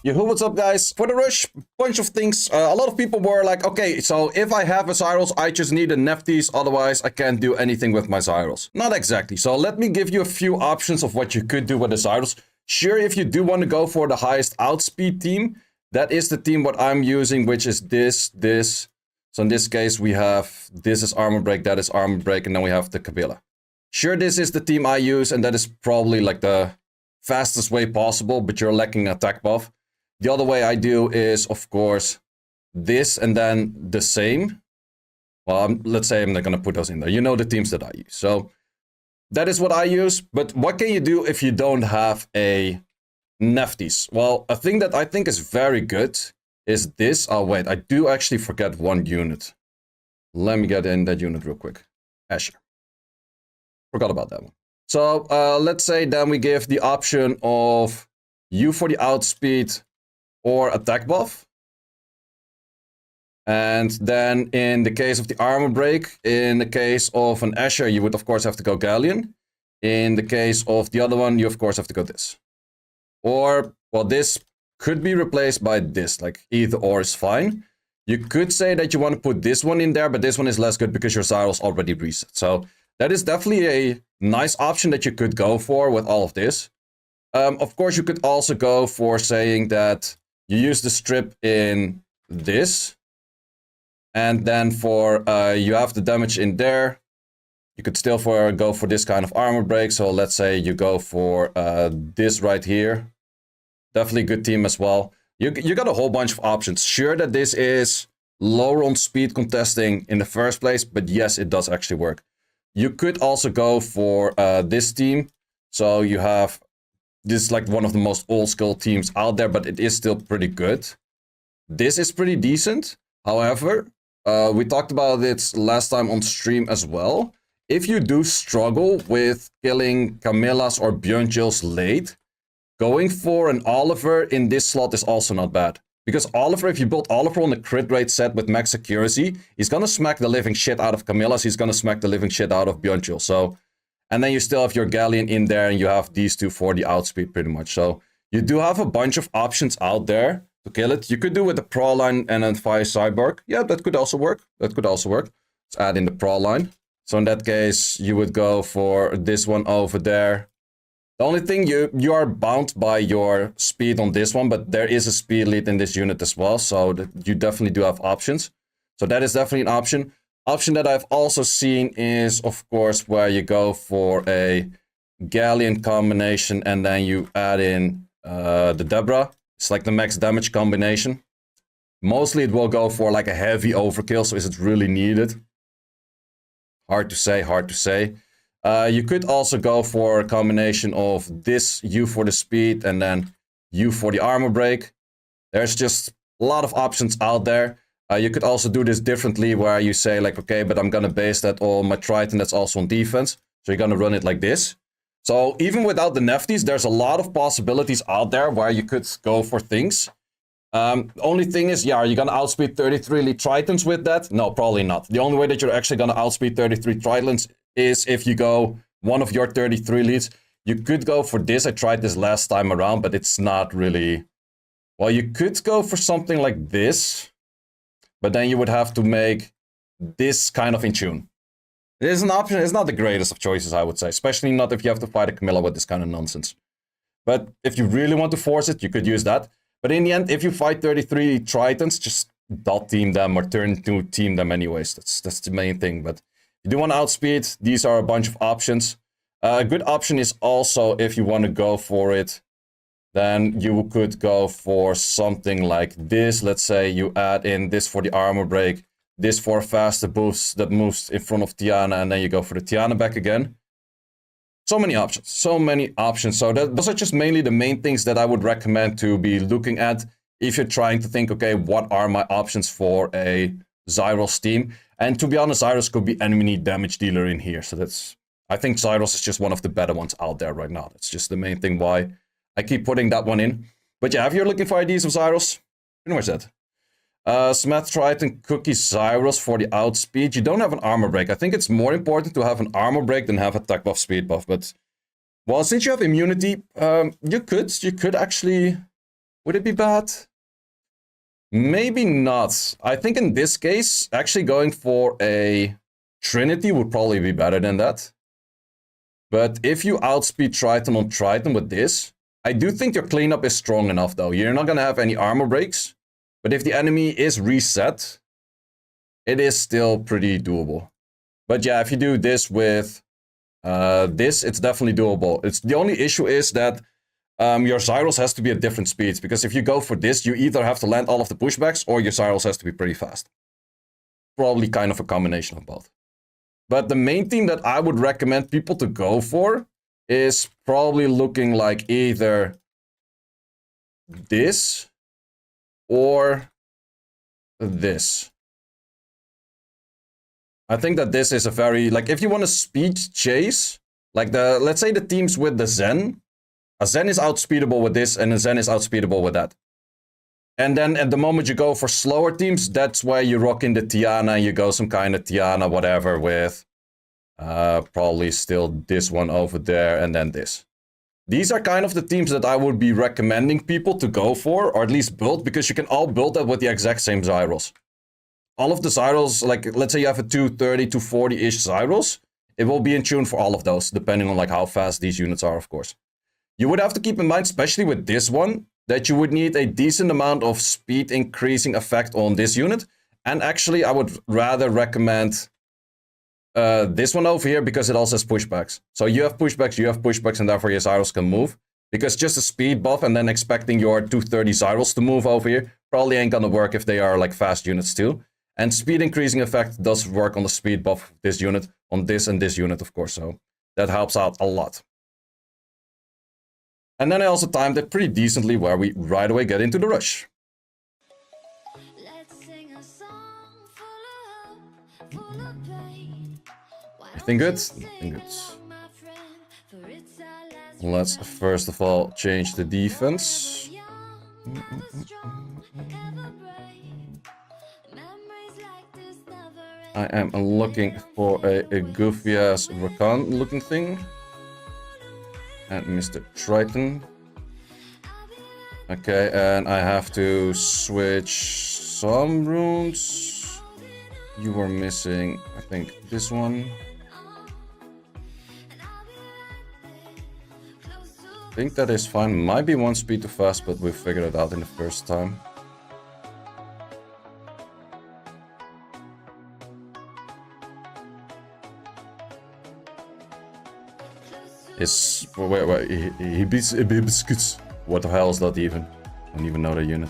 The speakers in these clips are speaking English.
Yo, what's up, guys? For the rush, bunch of things. A lot of people were like, okay, so if I have a Zaiross, I just need a Nephthys, otherwise I can't do anything with my Zaiross. Not exactly. So let me give you a few options of what you could do with a Zaiross. Sure, if you do want to go for the highest outspeed team, that is the team what I'm using, which is this. So in this case, we have, this is armor break, that is armor break, and then we have the Kabila. Sure, this is the team I use, and that is probably like the fastest way possible, but you're lacking attack buff. The other way I do is, of course, this and then the same. Well, let's say I'm not going to put those in there. You know the teams that I use. So that is what I use. But what can you do if you don't have a Nephthys? Well, a thing that I think is very good is this. Oh, wait, I do actually forget one unit. Let me get in that unit real quick. Asher. Forgot about that one. So let's say then we give the option of you for the outspeed or attack buff. And then in the case of the armor break, in the case of an Asher, you would of course have to go Galleon. In the case of the other one, you of course have to go this. Or, well, this could be replaced by this, like either or is fine. You could say that you want to put this one in there, but this one is less good because your Zaiross already reset. So that is definitely a nice option that you could go for with all of this. Of course, you could also go for saying that you use the strip in this. And then for, you have the damage in there. You could still go for this kind of armor break. So let's say you go for this right here. Definitely a good team as well. You got a whole bunch of options. Sure that this is lower on speed contesting in the first place, but yes, it does actually work. You could also go for this team. So you have, this is like one of the most old school teams out there, but it is still pretty good. This is pretty decent. However, we talked about it last time on stream as well. If you do struggle with killing Camillas or Björnjils late, going for an Oliver in this slot is also not bad. Because Oliver, if you build Oliver on a crit rate set with max accuracy, he's gonna smack the living shit out of Camillas, he's gonna smack the living shit out of Björnjil. So, and then you still have your Galleon in there, and you have these two for the outspeed pretty much. So you do have a bunch of options out there to kill it. You could do with the Praline and then Fire Cyborg. Yeah, that could also work. That could also work. Let's add in the Praline. So in that case, you would go for this one over there. The only thing, you are bound by your speed on this one, but there is a speed lead in this unit as well. So you definitely do have options. So that is definitely an option. Option that I've also seen is, of course, where you go for a Galleon combination and then you add in the Debra. It's like the max damage combination. Mostly it will go for like a heavy overkill, so is it really needed? Hard to say, hard to say. You could also go for a combination of this U for the speed and then U for the armor break. There's just a lot of options out there. You could also do this differently where you say like, okay, but I'm going to base that on my Triton that's also on defense. So you're going to run it like this. So even without the Nephthys, there's a lot of possibilities out there where you could go for things. Only thing is, yeah, are you going to outspeed 33 elite Tritons with that? No, probably not. The only way that you're actually going to outspeed 33 Tritons is if you go one of your 33 elites. You could go for this. I tried this last time around, but it's not really... Well, you could go for something like this, but then you would have to make this kind of in tune. It is an option. It's not the greatest of choices, I would say, especially not if you have to fight a Camilla with this kind of nonsense. But if you really want to force it, you could use that. But in the end, if you fight 33 Tritons, just dot team them or turn to team them anyways. That's the main thing. But you do want to outspeed. These are a bunch of options. A good option is also if you want to go for it, then you could go for something like this. Let's say you add in this for the armor break, this for faster boost that moves in front of Tiana, and then you go for the Tiana back again. So many options, so many options. So those are just mainly the main things that I would recommend to be looking at if you're trying to think, okay, what are my options for a Zaiross team? And to be honest, Zaiross could be enemy damage dealer in here. So that's, I think Zaiross is just one of the better ones out there right now. That's just the main thing why I keep putting that one in. But yeah, if you're looking for ideas of Zaiross, pretty much that. Smath Triton Cookie Zaiross for the outspeed. You don't have an armor break. I think it's more important to have an armor break than have attack buff, speed buff. But, well, since you have immunity, you could actually Would it be bad? Maybe not. I think in this case, actually going for a Trinity would probably be better than that. But if you outspeed Triton on Triton with this, I do think your cleanup is strong enough though. You're not gonna have any armor breaks. But if the enemy is reset, it is still pretty doable. But yeah, if you do this with this, it's definitely doable. The only issue is that your Zaiross has to be at different speeds. Because if you go for this, you either have to land all of the pushbacks or your Zaiross has to be pretty fast. Probably kind of a combination of both. But the main team that I would recommend people to go for is probably looking like either this or this. I think that this is a very, like, if you want a speed chase, like let's say the teams with the Zen, a Zen is outspeedable with this and a Zen is outspeedable with that. And then at the moment you go for slower teams, that's why you rock in the Tiana, you go some kind of Tiana, whatever, with probably still this one over there and then this. These are kind of the teams that I would be recommending people to go for, or at least build, because you can all build that with the exact same Zaiross. All of the Zaiross, like let's say you have a 230, 240-ish Zaiross, it will be in tune for all of those, depending on like how fast these units are, of course. You would have to keep in mind, especially with this one, that you would need a decent amount of speed increasing effect on this unit. And actually, I would rather recommend this one over here because it also has pushbacks. So you have pushbacks, and therefore your Zaiross can move. Because just a speed buff and then expecting your 230 Zaiross to move over here probably ain't gonna work if they are like fast units too. And speed increasing effect does work on the speed buff of this unit, on this and this unit, of course. So that helps out a lot. And then I also timed it pretty decently where we right away get into the rush. Anything good? Nothing good. Let's first of all change the defense. I am looking for a goofy ass Rakan looking thing. And Mr. Triton. Okay, and I have to switch some runes. You were missing, I think, this one. I think that is fine. Might be one speed too fast, but we figured it out in the first time. Wait, he beats biscuits. What the hell is that even? I don't even know the unit.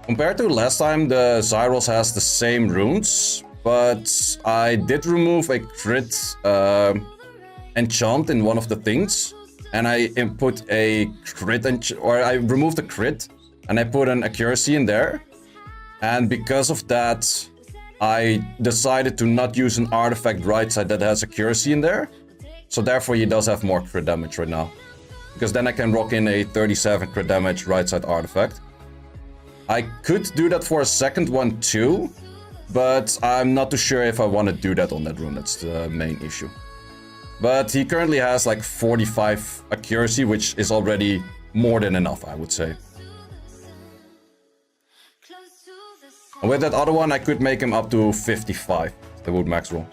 Compared to last time, the Zaiross has the same runes, but I did remove a crit enchant in one of the things. And I put a crit, or I removed the crit, and I put an accuracy in there. And because of that, I decided to not use an artifact right side that has accuracy in there. So therefore he does have more crit damage right now. Because then I can rock in a 37 crit damage right side artifact. I could do that for a second one too, but I'm not too sure if I want to do that on that rune. That's the main issue. But he currently has like 45 accuracy, which is already more than enough, I would say. And with that other one, I could make him up to 55. That would max roll.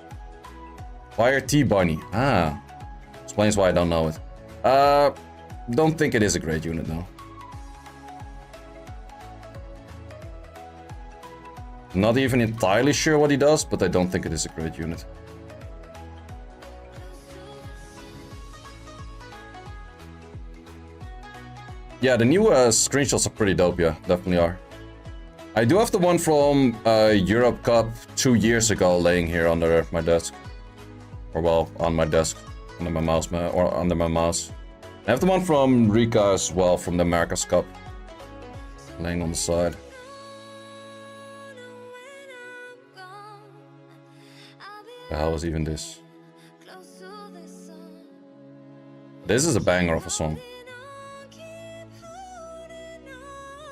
Fire T-Bunny. Ah. Explains why I don't know it. Don't think it is a great unit, though. Not even entirely sure what he does, but I don't think it is a great unit. Yeah, the new screenshots are pretty dope, yeah, definitely are. I do have the one from Europe Cup 2 years ago laying here under my desk. Or well, on my desk, under my mouse, or under my mouse. I have the one from Rika as well, from the America's Cup. Laying on the side. The hell is even this? This is a banger of a song.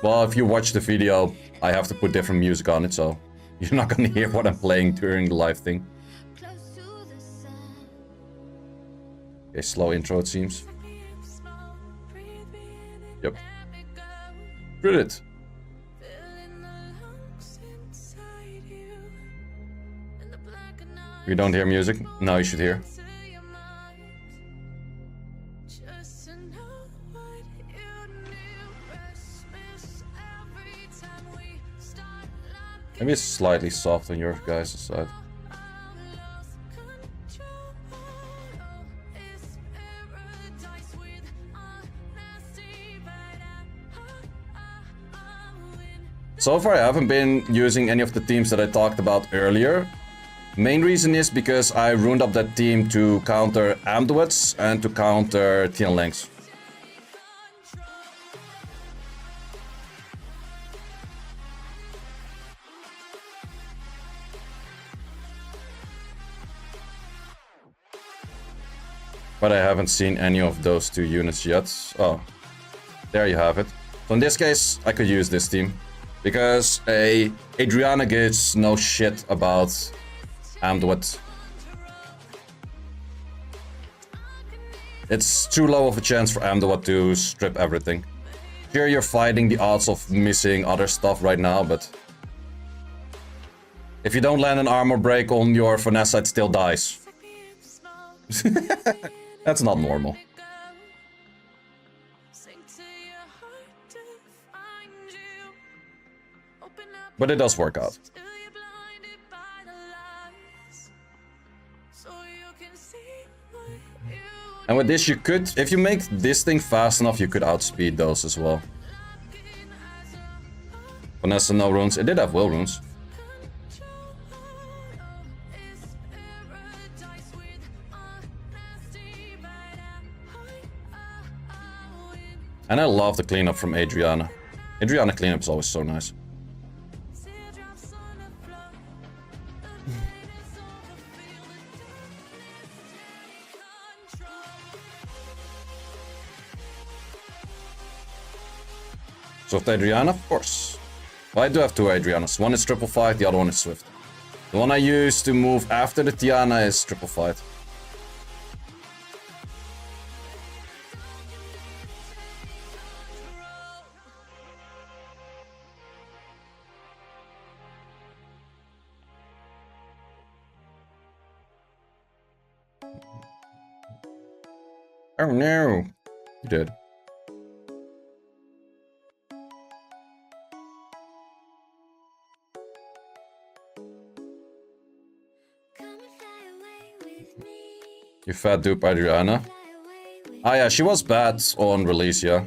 Well, if you watch the video, I have to put different music on it, so you're not gonna hear what I'm playing during the live thing. Okay, slow intro it seems. Yep. Read it. You don't hear music? Now you should hear. Maybe it's slightly soft on your guys' side. So far I haven't been using any of the teams that I talked about earlier. Main reason is because I ruined up that team to counter Amduets and to counter Tianlengs. But I haven't seen any of those two units yet. Oh, there you have it. So in this case, I could use this team. Because Adriana gives no shit about Amduet. It's too low of a chance for Amduet to strip everything. Sure, you're fighting the odds of missing other stuff right now, but... if you don't land an armor break on your finesse, it still dies. That's not normal. But it does work out. And with this you could, if you make this thing fast enough, you could outspeed those as well. Vanessa, no runes. It did have will runes. And I love the cleanup from Adriana. Adriana cleanup is always so nice. Swift Adriana, of course. Well, I do have two Adrianas. One is triple fight, the other one is Swift. The one I use to move after the Tiana is triple fight. Oh no! You did. You fat dupe Adriana. Ah yeah, she was bad on release, yeah.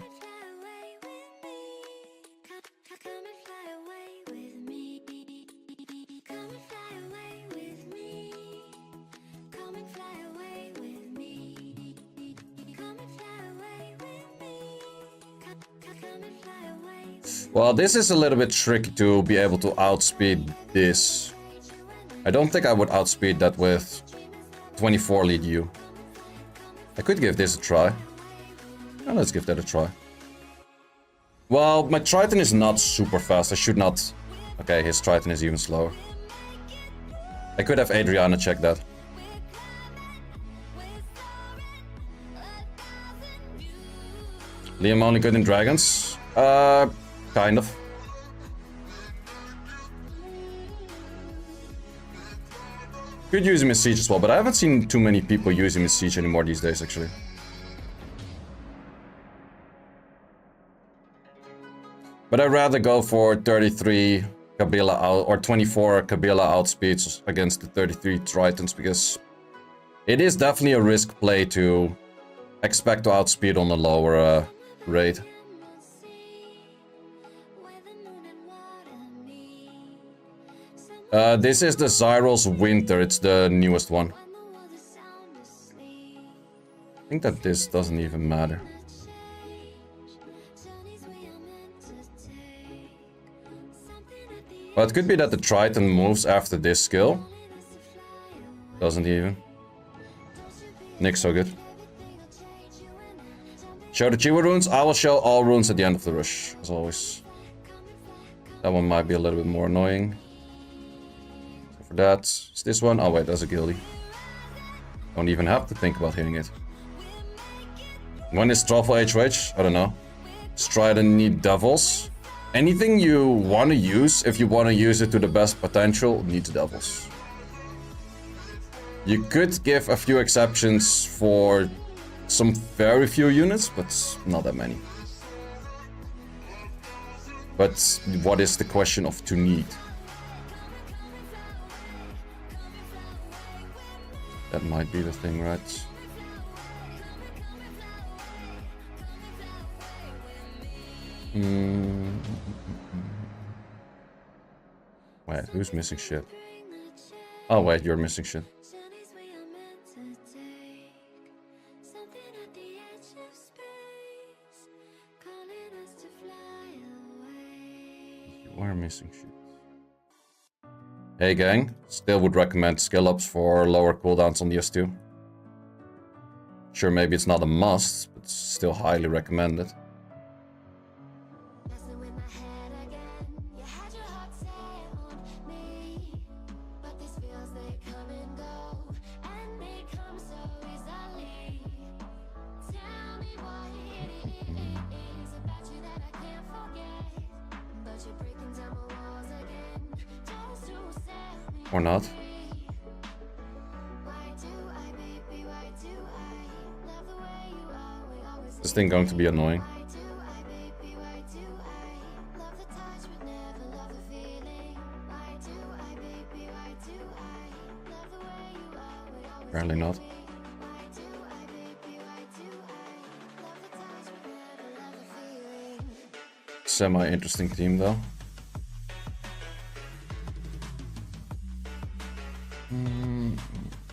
Well, this is a little bit tricky to be able to outspeed this. I don't think I would outspeed that with 24 lead U. I could give this a try. Oh, let's give that a try. Well, my Triton is not super fast. I should not... Okay, his Triton is even slower. I could have Adriana check that. Liam only good in dragons? Kind of. Could use him in Siege as well, but I haven't seen too many people use him in Siege anymore these days, actually. But I'd rather go for 33 Kabila out, or 24 Kabila outspeeds against the 33 Tritons, because it is definitely a risk play to expect to outspeed on a lower rate. This is the Zaiross Winter, it's the newest one. I think that this doesn't even matter. But it could be that the Triton moves after this skill. Doesn't even. Nick's so good. Show the Chiwa runes. I will show all runes at the end of the rush, as always. That one might be a little bit more annoying. So for that, is this one? Oh wait, that's a guilty. Don't even have to think about hitting it. When is Truffle HOH? I don't know. Strident Devils. Anything you want to use, if you want to use it to the best potential, needs Devils. You could give a few exceptions for some very few units, but not that many. But what is the question of to need? That might be the thing, right? Wait, who's missing shit? Oh wait, you're missing shit. You are missing shit. Hey gang, still would recommend skill ups for lower cooldowns on the S2. Sure, maybe it's not a must, but still highly recommended. Or not. This thing going to be annoying. Apparently not. Semi-interesting team though.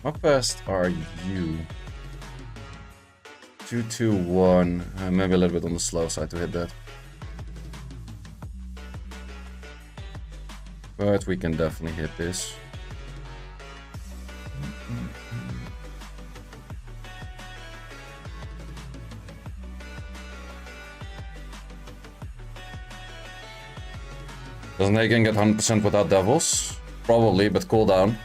How fast are you? 221. Maybe a little bit on the slow side to hit that. But we can definitely hit this. Doesn't Hagen get 100% without Devils? Probably, but cooldown.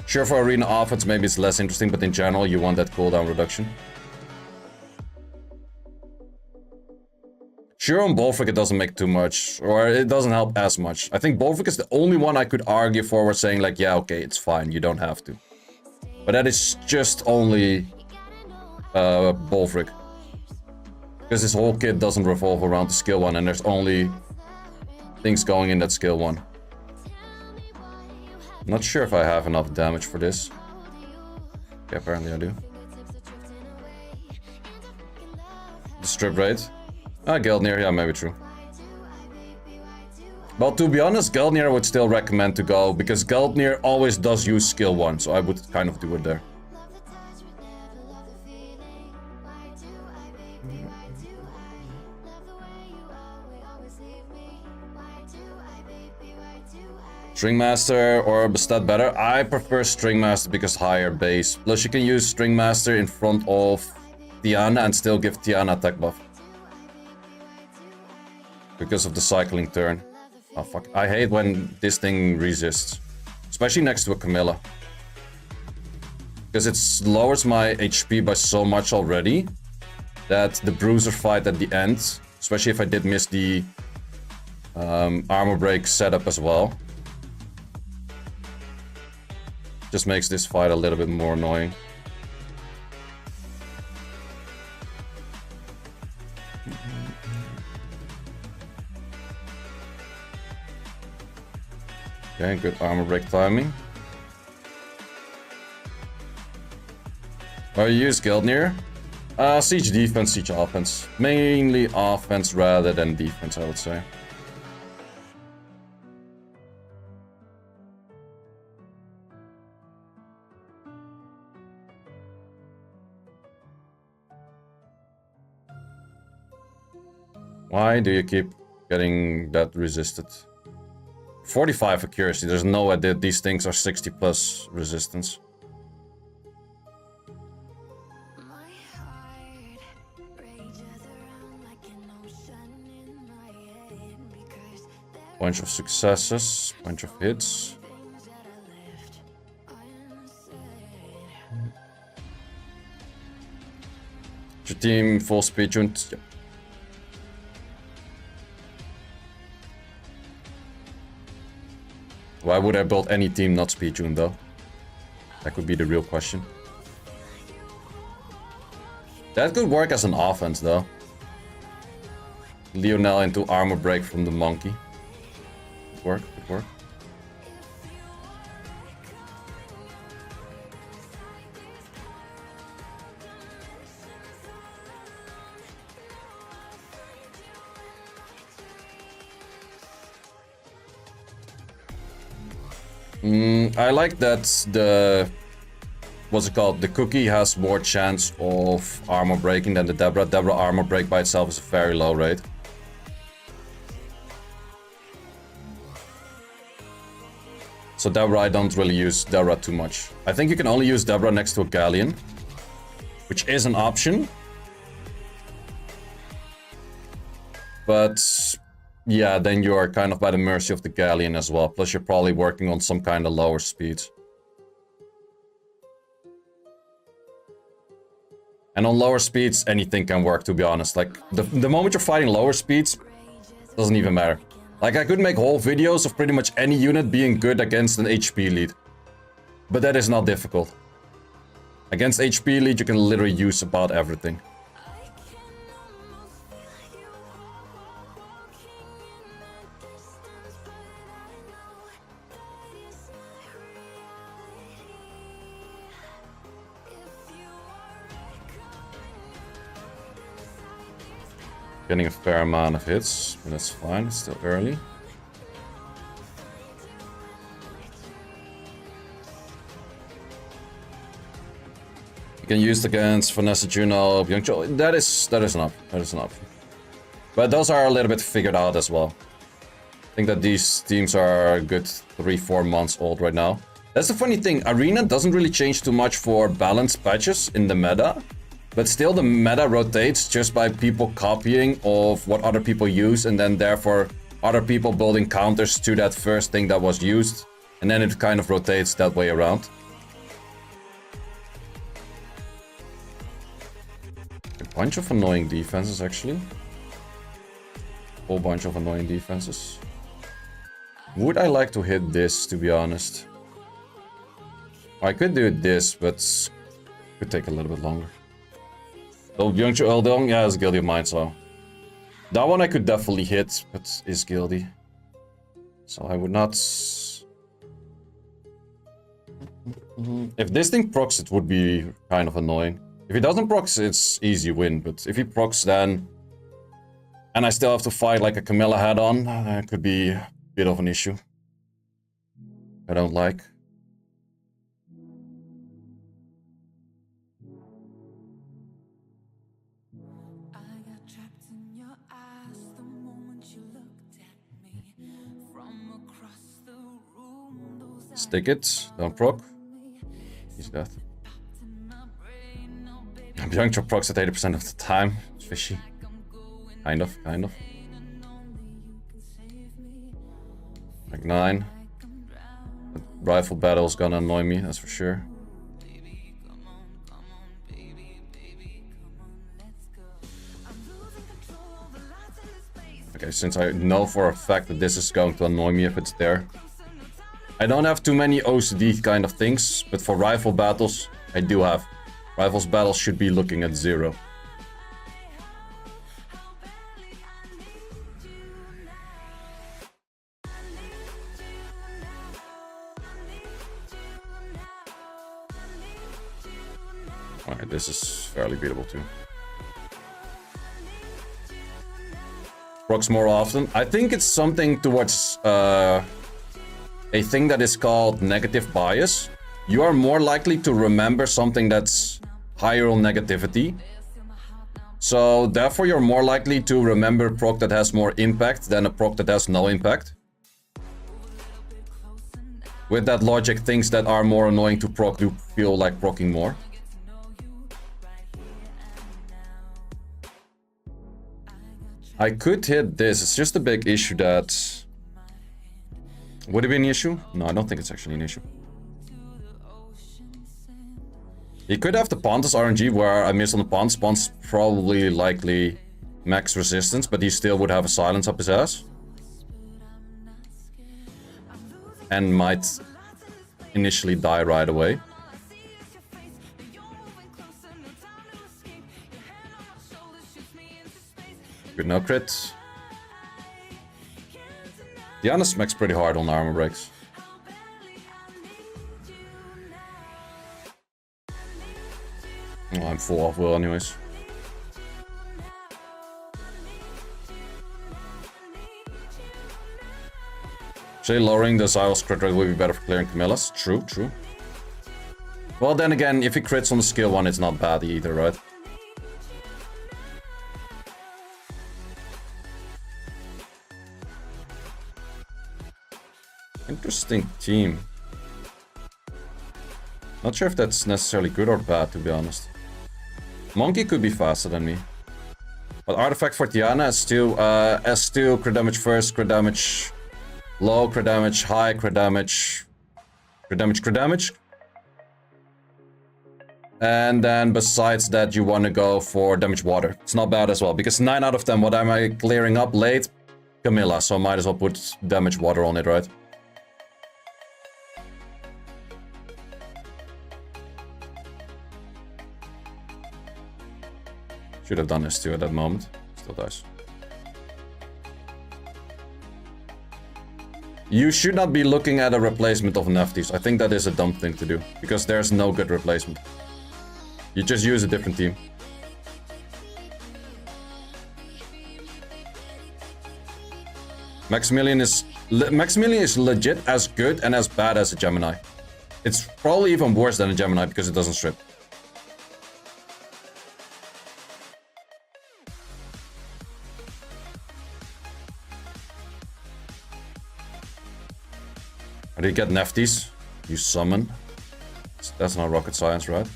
Sure, for arena offense maybe it's less interesting, but in general you want that cooldown reduction. Sure, on Bolfric it doesn't make too much, or it doesn't help as much. I think Bolfric is the only one I could argue for saying like, yeah, okay, it's fine, you don't have to. But that is just only Bolfric. Because his whole kit doesn't revolve around the skill 1 and there's only things going in that skill 1. Not sure if I have enough damage for this. Okay, apparently I do. The strip rate. Geldnir, yeah, maybe true. Well, to be honest, Geldnir I would still recommend to go, because Geldnir always does use skill 1, so I would kind of do it there. Stringmaster or Bestat better? I prefer Stringmaster because higher base. Plus you can use Stringmaster in front of Tiana and still give Tiana attack buff. Because of the cycling turn. Oh fuck. I hate when this thing resists. Especially next to a Camilla. Because it lowers my HP by so much already that the bruiser fight at the end, especially if I did miss the armor break setup as well, just makes this fight a little bit more annoying. Okay, good armor break timing. Oh, you use Geldnir? Siege defense, siege offense. Mainly offense rather than defense, I would say. Why do you keep getting that resisted? 45 accuracy, there's no way that these things are 60 plus resistance. Bunch of successes, bunch of hits. Your team full speed tuned? Yep. Why would I build any team not speed tuned though? That could be the real question. That could work as an offense though. Lionel into armor break from the monkey. Could work, could work. I like that the... What's it called? The cookie has more chance of armor breaking than the Debra. Debra armor break by itself is a very low rate. So Debra, I don't really use Debra too much. I think you can only use Debra next to a Galleon, which is an option. But yeah, then you are kind of by the mercy of the Galleon as well. Plus you're probably working on some kind of lower speeds. And on lower speeds, anything can work, to be honest. Like, the moment you're fighting lower speeds, doesn't even matter. Like, I could make whole videos of pretty much any unit being good against an HP lead. But that is not difficult. Against HP lead, you can literally use about everything. Getting a fair amount of hits, but that's fine, it's still early. You can use it against Vanessa, Juno, Byungchul. That is an option. But those are a little bit figured out as well. I think that these teams are a good 3-4 months old right now. That's the funny thing, Arena doesn't really change too much for balanced patches in the meta. But still the meta rotates just by people copying of what other people use, and then therefore other people building counters to that first thing that was used, and then it kind of rotates that way around. A bunch of annoying defenses actually. Whole bunch of annoying defenses. Would I like to hit this, to be honest? I could do this, but it could take a little bit longer. So Byungchul Eldong, yeah, is guilty of mine, so that one I could definitely hit, but is guilty. So I would not. If this thing procs, it would be kind of annoying. If it doesn't procs, it's easy win, but if he procs then, and I still have to fight like a Camilla head on, that could be a bit of an issue. I don't like. Stick it, don't proc. He's dead. Byungchul procs at 80% of the time. It's fishy. Kind of. Like 9. The rifle battle's gonna annoy me, that's for sure. Okay, since I know for a fact that this is going to annoy me if it's there. I don't have too many OCD kind of things, but for rifle battles, I do have. Rifles battles should be looking at 0. Alright, this is fairly beatable too. Procs more often. I think it's something towards a thing that is called negative bias. You are more likely to remember something that's higher on negativity. So therefore you're more likely to remember proc that has more impact than a proc that has no impact. With that logic, things that are more annoying to proc do feel like proccing more. I could hit this, it's just a big issue that Would it be an issue? No, I don't think it's actually an issue. He could have the Pontus RNG where I miss on the Pontus. Pontus probably likely max resistance, but he still would have a silence up his ass. And might initially die right away. Good no crit. Diana smacks pretty hard on armor breaks. Oh, I'm full off will anyways. Actually, lowering the Zaiross crit rate would be better for clearing Camillas. True, true. Well, then again, if he crits on the skill 1, it's not bad either, right? Interesting team. Not sure if that's necessarily good or bad, to be honest. Monkey could be faster than me. But Artifact for Tiana is still S2, crit damage first, crit damage low, crit damage high, crit damage, crit damage, crit damage. And then besides that, you want to go for damage water. It's not bad as well, because 9 out of 10, what am I clearing up late? Camilla, so I might as well put damage water on it, right? Should have done S2 at that moment. Still dies. You should not be looking at a replacement of Nefties. I think that is a dumb thing to do, because there's no good replacement. You just use a different team. Maximilian is legit as good and as bad as a Gemini. It's probably even worse than a Gemini because it doesn't strip. How do you get Nefties? You summon. That's not rocket science, right?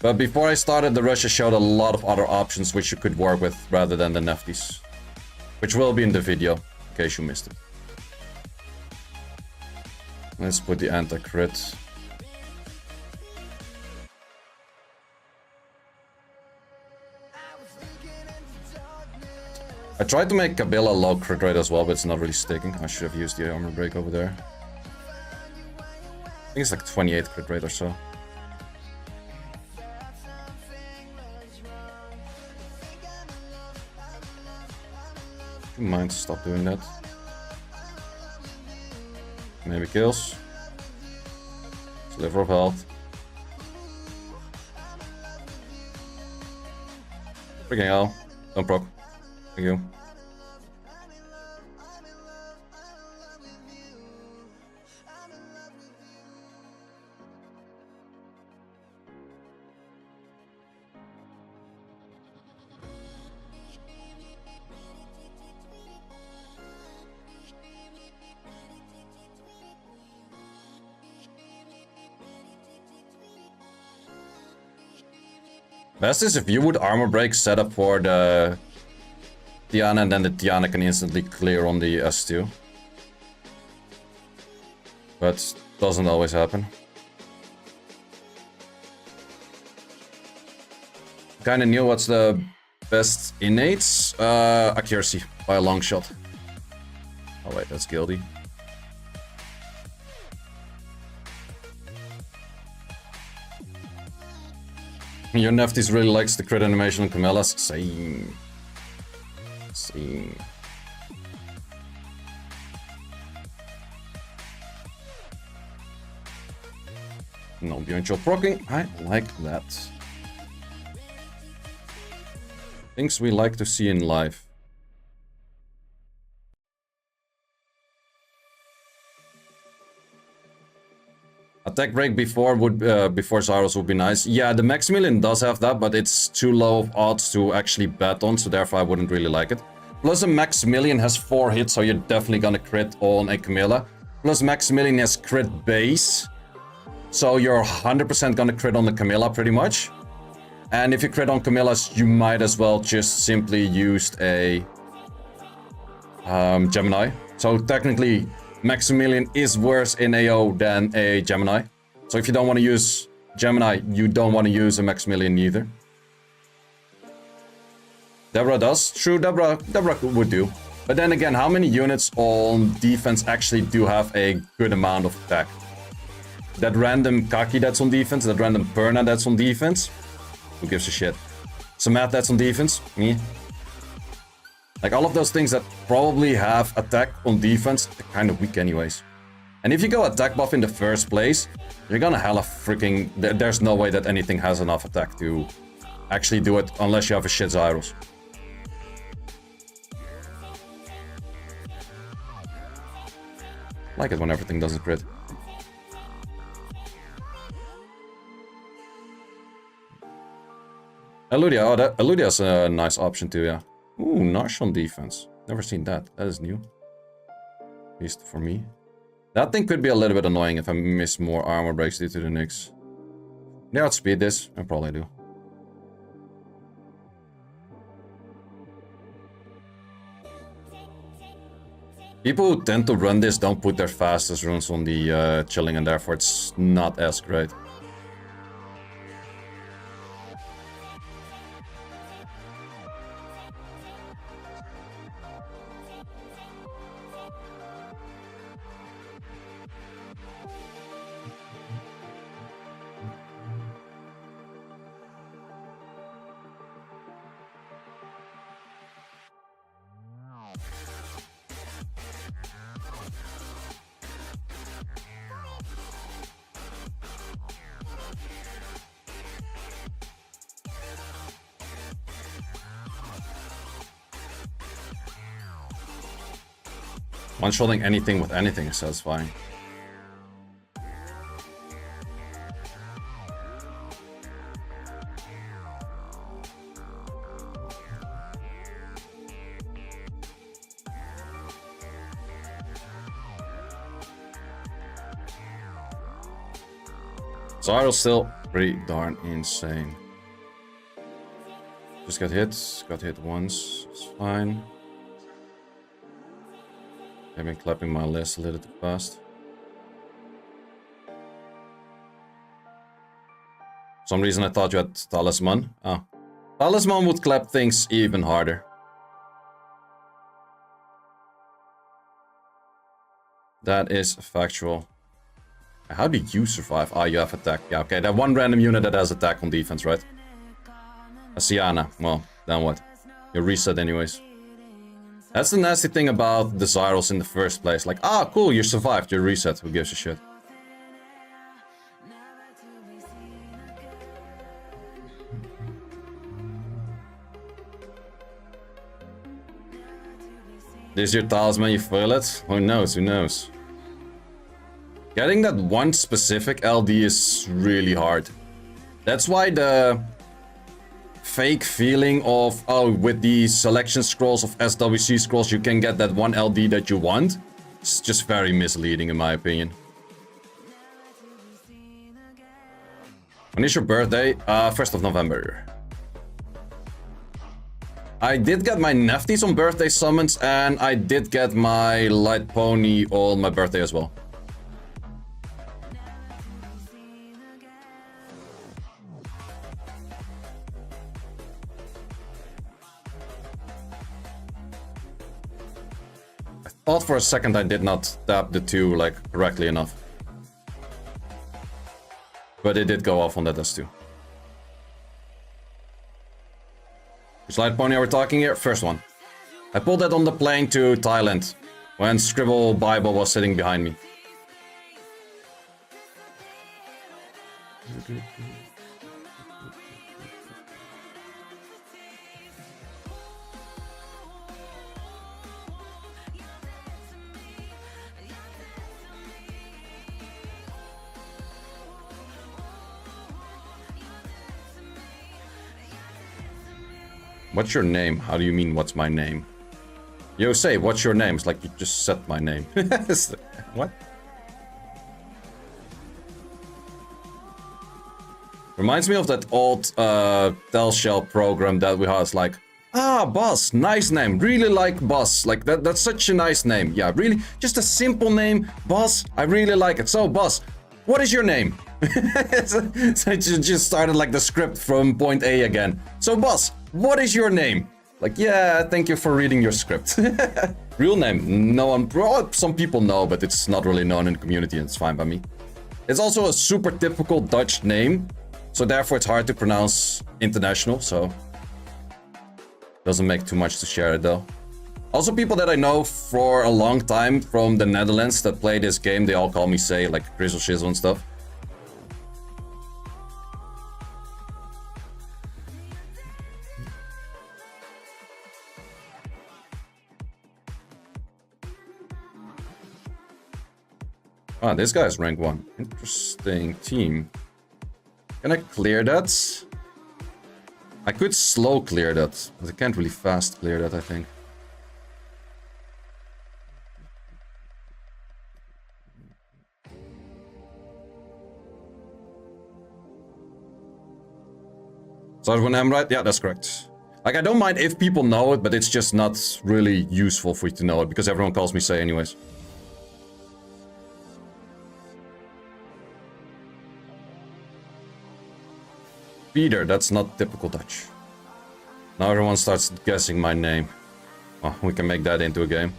But before I started, the Russia showed a lot of other options which you could work with rather than the Nefties. Which will be in the video, in case you missed it. Let's put the anti-crit. I tried to make Kabila low crit rate as well, but it's not really sticking. I should have used the armor break over there. I think it's like 28 crit rate or so. Don't mind, stop doing that. Maybe kills. Sliver of health. Freaking hell. Don't proc. Thank you. Best is if you would armor break set up for the Tiana, and then the Tiana can instantly clear on the S2. But doesn't always happen. Kinda knew what's the best innates. Accuracy by a long shot. Oh wait, that's guilty. Your Nefties really likes the crit animation on Camillas. Same. Same. No beyond your proccing. I like that. Things we like to see in life. Attack break before Zaiross would be nice. Yeah, the Maximilian does have that, but it's too low of odds to actually bet on, so therefore I wouldn't really like it. Plus a Maximilian has 4 hits, so you're definitely gonna crit on a Camilla. Plus Maximilian has crit base, so you're 100% gonna crit on the Camilla pretty much. And if you crit on Camillas, you might as well just simply use a Gemini. So technically, Maximilian is worse in AO than a Gemini. So if you don't want to use Gemini, you don't want to use a Maximilian either. Deborah does. True, Deborah would do. But then again, how many units on defense actually do have a good amount of attack? That random Kaki that's on defense, that random Perna that's on defense, who gives a shit? Samat that's on defense, me. Like all of those things that probably have attack on defense, they're kind of weak anyways. And if you go attack buff in the first place, you're gonna hella freaking... There's no way that anything has enough attack to actually do it unless you have a shit Zaiross. I like it when everything doesn't crit. Eludia, oh, Eludia's a nice option too, yeah. Ooh, Nash on defense. Never seen that. That is new. At least for me. That thing could be a little bit annoying if I miss more armor breaks due to the Nyx. Yeah, I'd speed this. I probably do. People who tend to run this don't put their fastest runes on the chilling, and therefore it's not as great. One-shotting anything with anything is satisfying. Zaiross still pretty darn insane. Just got hit once, it's fine. I've been clapping my list a little too fast. For some reason I thought you had Talisman. Oh. Talisman would clap things even harder. That is factual. How do you survive? Ah, you have attack. Yeah, okay. That one random unit that has attack on defense, right? A Sienna. Well, then what? You're reset anyways. That's the nasty thing about the Zaiross in the first place. Like, ah, cool, you survived, you're reset, who gives a shit? This is your talisman, you feel it? Who knows, who knows? Getting that one specific LD is really hard. That's why the fake feeling of, oh, with the selection scrolls of SWC scrolls you can get that one LD that you want. It's just very misleading in my opinion. When is your birthday? 1st of November. I did get my Nefties on birthday summons and I did get my Light Pony on my birthday as well. Thought for a second I did not tap the two like correctly enough. But it did go off on that S2. Which Light Pony are we talking here? First one. I pulled that on the plane to Thailand when Scribble Bible was sitting behind me. What's your name? How do you mean, what's my name? Yo, say, what's your name? It's like you just said my name. What? Reminds me of that old Telshell program that we had. It's like, Ah, Boss, nice name. Really like Boss. Like that's such a nice name. Yeah, really, just a simple name, Boss. I really like it. So, Boss, what is your name? So it just started like the script from point A again. So, Boss, what is your name? Like, yeah, thank you for reading your script. Real name, no one. Well, some people know, but it's not really known in the community, and it's fine by me. It's also a super typical Dutch name, so therefore it's hard to pronounce international. So. Doesn't make too much to share it though. Also, people that I know for a long time from the Netherlands that play this game, they all call me Sei, like Grizzle Shizzle and stuff. Ah, this guy's rank 1. Interesting team. Can I clear that? I could slow clear that, but I can't really fast clear that, I think. So when I'm right, yeah, that's correct. Like, I don't mind if people know it, but it's just not really useful for you to know it, because everyone calls me Sei anyways. Peter, that's not typical Dutch. Now everyone starts guessing my name. Well, we can make that into a game.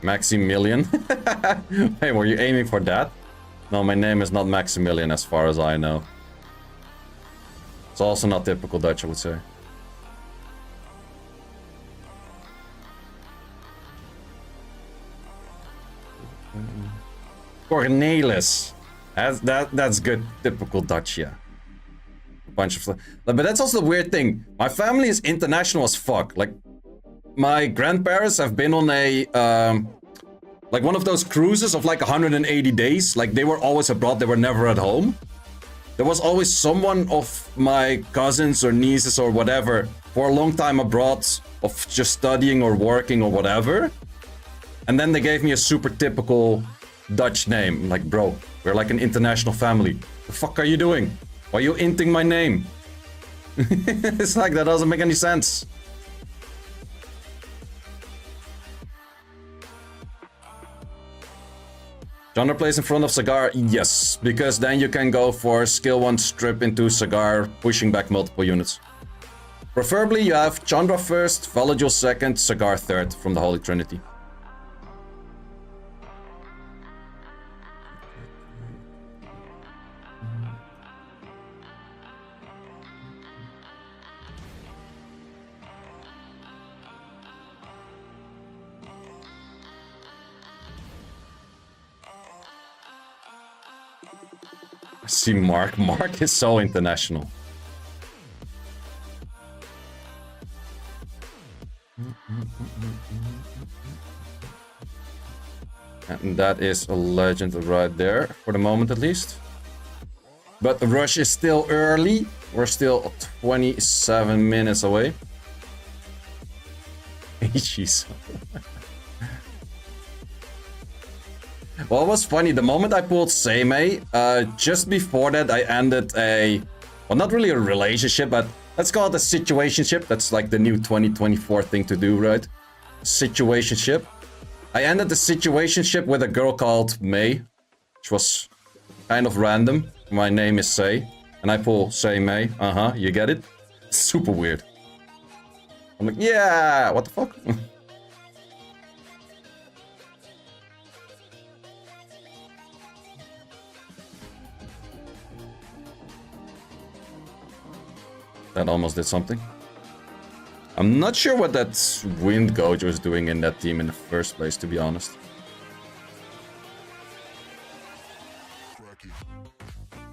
Maximilian? Hey, were you aiming for that? No, my name is not Maximilian as far as I know. It's also not typical Dutch, I would say. Cornelis. That's good, typical Dutch, yeah. A bunch of stuff. But that's also the weird thing. My family is international as fuck. Like, my grandparents have been on a, like one of those cruises of like 180 days. Like, they were always abroad, they were never at home. There was always someone of my cousins or nieces or whatever for a long time abroad of just studying or working or whatever. And then they gave me a super typical Dutch name. Like, bro, we're like an international family. The fuck are you doing? Why are you inting my name? It's like, that doesn't make any sense. Genre plays in front of Cigar? Yes, because then you can go for skill 1 strip into Cigar, pushing back multiple units. Preferably you have Chandra first, Valajul second, Cigar third from the Holy Trinity. See Mark. Mark is so international. And that is a legend right there, for the moment at least. But the rush is still early. We're still 27 minutes away. Jeez. Well, it was funny, the moment I pulled Seimei, just before that I ended a, well, not really a relationship, but let's call it a situationship. That's like the new 2024 thing to do, right? Situationship. I ended the situationship with a girl called May, which was kind of random. My name is Sei, and I pull Seimei. You get it? Super weird. I'm like, yeah, what the fuck? That almost did something. I'm not sure what that Wind Gojo is doing in that team in the first place, to be honest.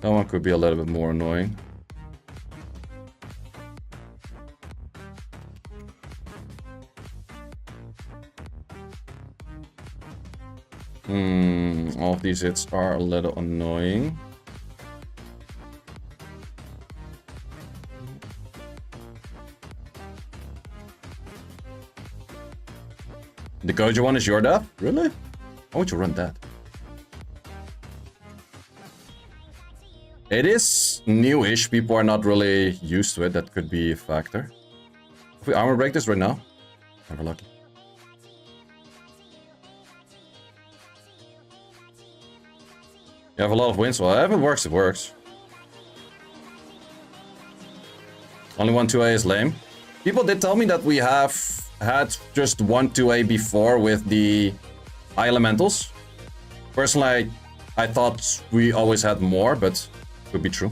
That one could be a little bit more annoying. All of these hits are a little annoying. The Gojo one is your death? Really? Why would you run that? It is newish. People are not really used to it. That could be a factor. If we armor break this right now, never lucky. You have a lot of wins. Well, if it works, it works. Only 1-2A is lame. People did tell me that we have had just 1-2A before with the high elementals. Personally, I thought we always had more, but could be true.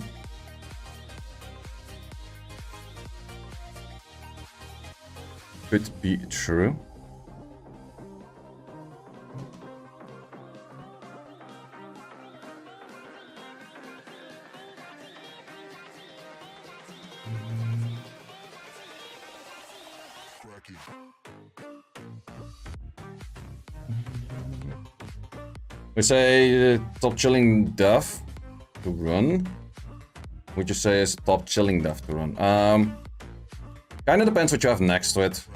Could be true. We say top chilling death to run. Would you say is top chilling death to run? Kind of depends what you have next to it.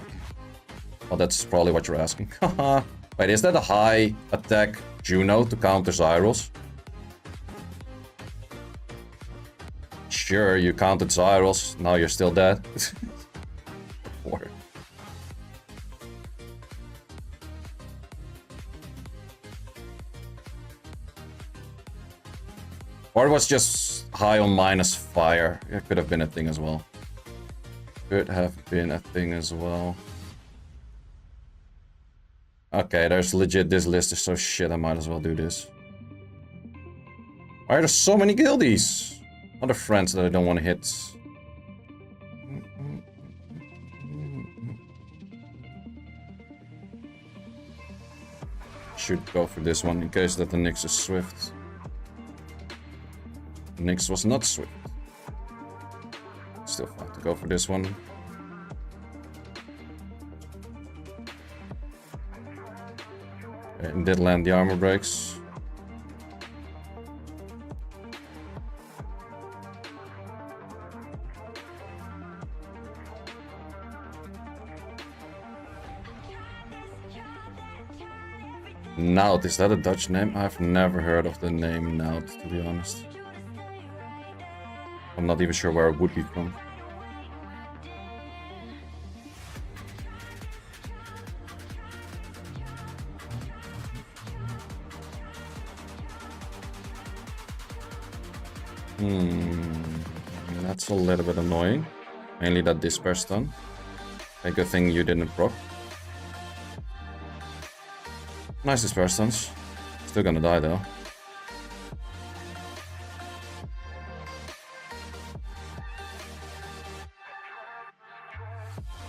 Well, that's probably what you're asking. Wait, is that a high attack Juno to counter Zaiross? Sure, you countered Zaiross, now you're still dead. Poor. Or it was just high on minus fire. It could have been a thing as well. Could have been a thing as well. Okay, there's legit, this list is so shit, I might as well do this. Why are there so many guildies? Other friends that I don't want to hit. Should go for this one in case that the Nyx is swift. Nyx was not swift. Still fine to go for this one. Okay, did land the armor breaks. Naut, is that a Dutch name? I've never heard of the name Naut, to be honest. I'm not even sure where it would be from. That's a little bit annoying. Mainly that disperse stun. A good thing you didn't proc. Nice disperse stuns. Still gonna die though.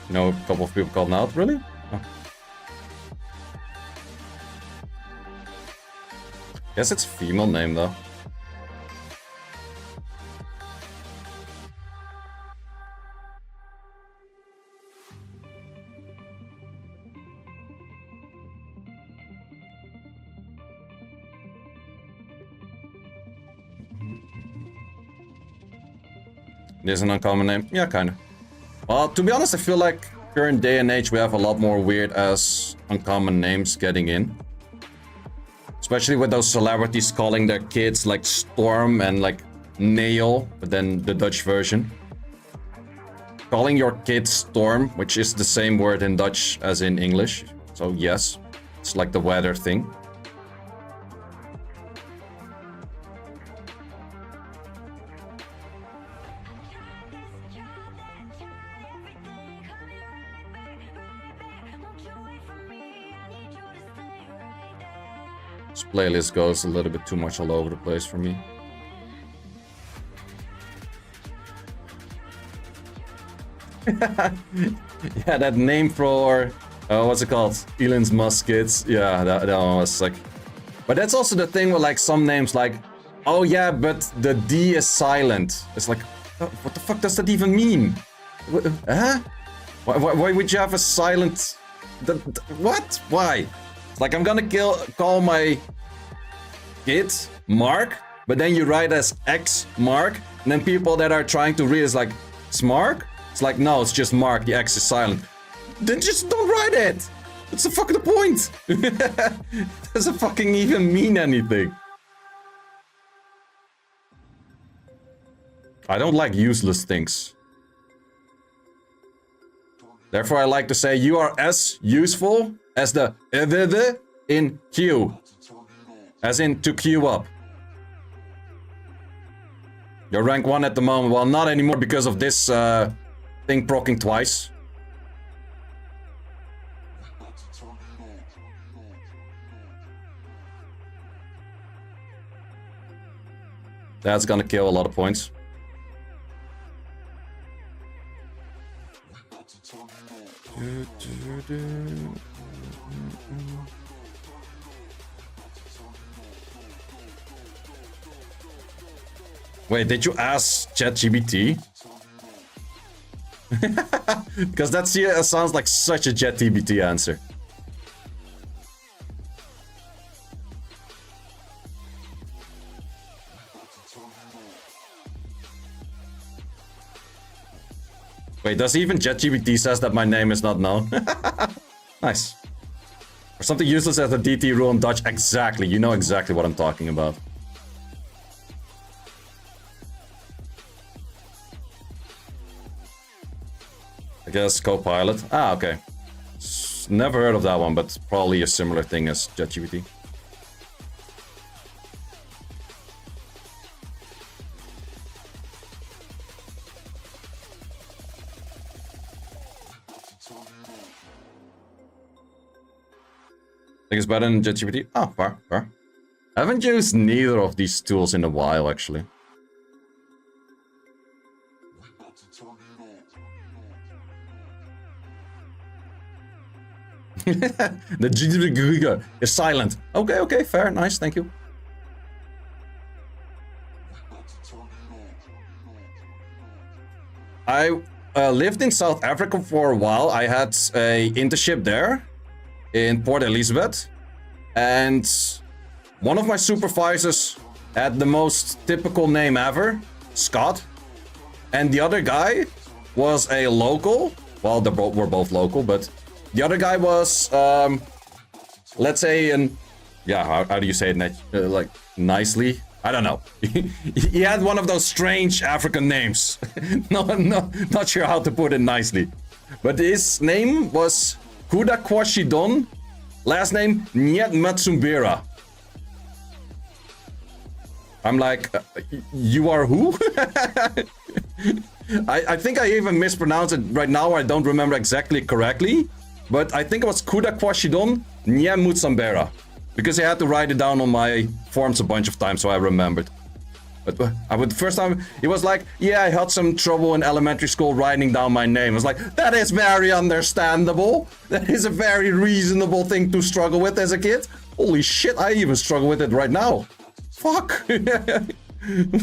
You know, a couple of people called out, really? Oh. Guess it's a female name though. It is an uncommon name? Yeah, kinda. Well, to be honest, I feel like current day and age we have a lot more weird as uncommon names getting in. Especially with those celebrities calling their kids like Storm and like Nail, but then the Dutch version. Calling your kid Storm, which is the same word in Dutch as in English. So yes, it's like the weather thing. This playlist goes a little bit too much all over the place for me. Yeah, that name for what's it called? Elon's Muskets. Yeah, that one was like. But that's also the thing with like some names, like, oh yeah, but the D is silent. It's like, what the fuck does that even mean? Huh? Why would you have a silent? What? Why? Like, I'm gonna call my kid Mark, but then you write as X Mark, and then people that are trying to read is like, Smark? It's like, no, it's just Mark, the X is silent. Then just don't write it! What's the fucking point? Doesn't fucking even mean anything. I don't like useless things. Therefore, I like to say you are as useful as the in queue. As in to queue up. You're rank 1 at the moment. Well, not anymore because of this thing proccing twice. That's gonna kill a lot of points. Wait, did you ask ChatGPT? Because that sounds like such a ChatGPT answer. Wait, does even ChatGPT says that my name is not known? Nice. Or something useless as a DT rule in Dutch. Exactly, you know exactly what I'm talking about. I guess Copilot. Ah, okay. Never heard of that one, but probably a similar thing as ChatGPT. Think it's better than ChatGPT? Oh, fair, fair. I haven't used neither of these tools in a while, actually. The GGG is silent. Okay, okay, fair, nice, thank you. I lived in South Africa for a while. I had a internship there in Port Elizabeth, and one of my supervisors had the most typical name ever, Scott, and the other guy was a local. Well, we're both local, but the other guy was, let's say, how do you say it, like, nicely? I don't know. He had one of those strange African names. Not sure how to put it nicely. But his name was Kuda Kwashidon, last name Nyet Matsumbera. I'm like, you are who? I think I even mispronounced it right now. I don't remember exactly correctly. But I think it was Kuda Kwashidon Nyet Mutsambera. Because I had to write it down on my forms a bunch of times, so I remembered. But the first time, it was like, yeah, I had some trouble in elementary school writing down my name. I was like, that is very understandable. That is a very reasonable thing to struggle with as a kid. Holy shit, I even struggle with it right now. Fuck.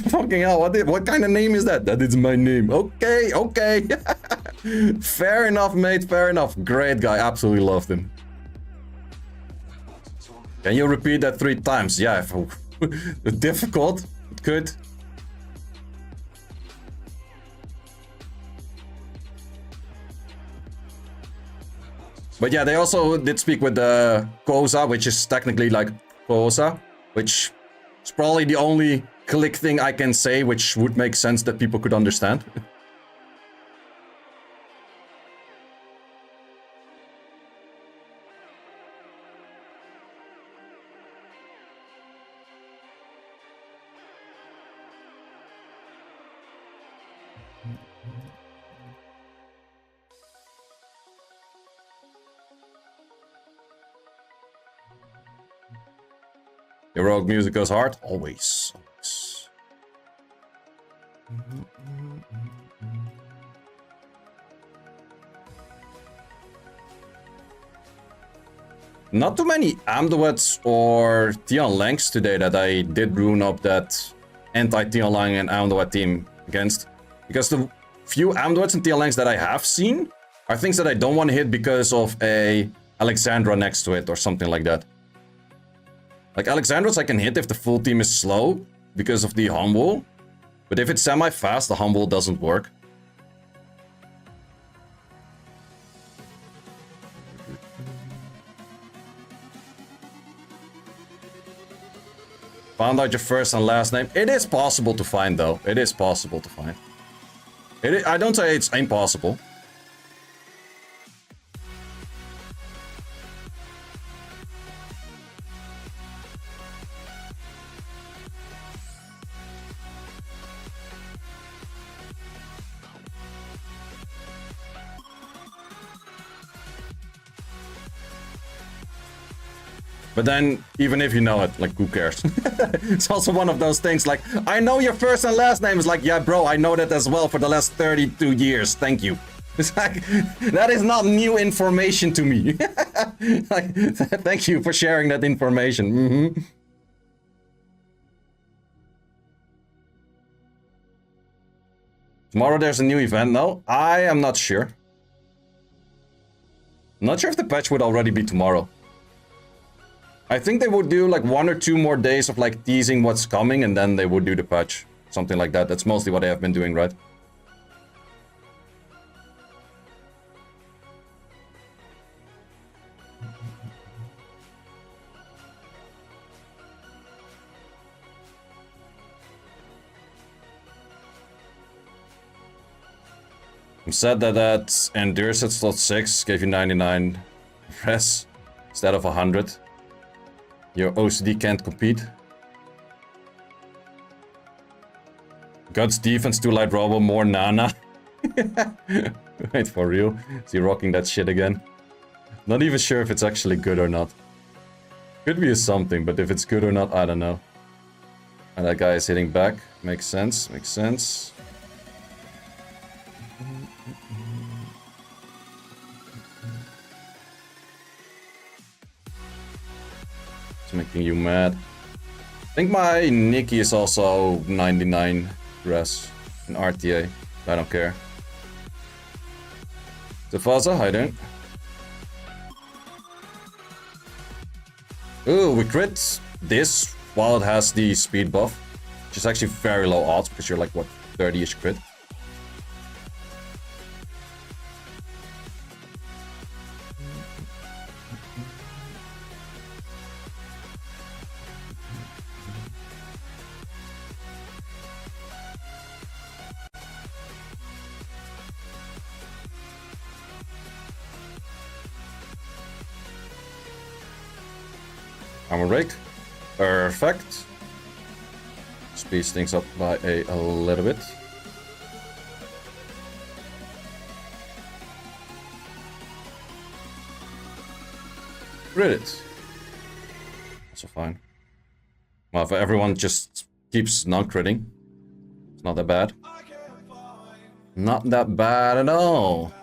Fucking hell, what kind of name is that? That is my name. Okay, okay. Fair enough, mate, fair enough. Great guy, absolutely loved him. Can you repeat that 3 times? Yeah, difficult. It could. But yeah, they also did speak with the Kosa, which is technically like Kosa, which is probably the only click thing I can say, which would make sense that people could understand. Heroic music goes hard? Always. Always. Not too many Amduets or Tion Langs today that I did rune up that anti-Tion Lang and Amduet team against. Because the few Amduets and Tion Langs that I have seen are things that I don't want to hit because of a Alexandra next to it or something like that. Like Alexandros I can hit if the full team is slow because of the Humble. But if it's semi-fast, the Humble doesn't work. Found out your first and last name. It is possible to find, though. It is possible to find. I don't say it's impossible. But then, even if you know it, like, who cares? It's also one of those things, like, I know your first and last name. Is like, yeah, bro, I know that as well for the last 32 years. Thank you. It's like, that is not new information to me. Like, thank you for sharing that information. Mm-hmm. Tomorrow there's a new event, no? I am not sure. Not sure if the patch would already be tomorrow. I think they would do like 1 or 2 more days of like teasing what's coming, and then they would do the patch. Something like that. That's mostly what they have been doing, right? I'm sad that that Endurance at slot 6 gave you 99 res instead of 100. Your OCD can't compete. Guts defense, 2 light robo, more Nana. Wait, for real? Is he rocking that shit again? Not even sure if it's actually good or not. Could be a something, but if it's good or not, I don't know. And that guy is hitting back. Makes sense, makes sense. It's making you mad. I think my Nikki is also 99 res in RTA. I don't care. Tefaza, how you doing? Ooh, we crit this while it has the speed buff, which is actually very low odds because you're like, what, 30-ish crit? Armor break. Perfect. Speeds things up by a little bit. Crit it. Also fine. Well, if everyone just keeps non-critting, it's not that bad. Not that bad at all.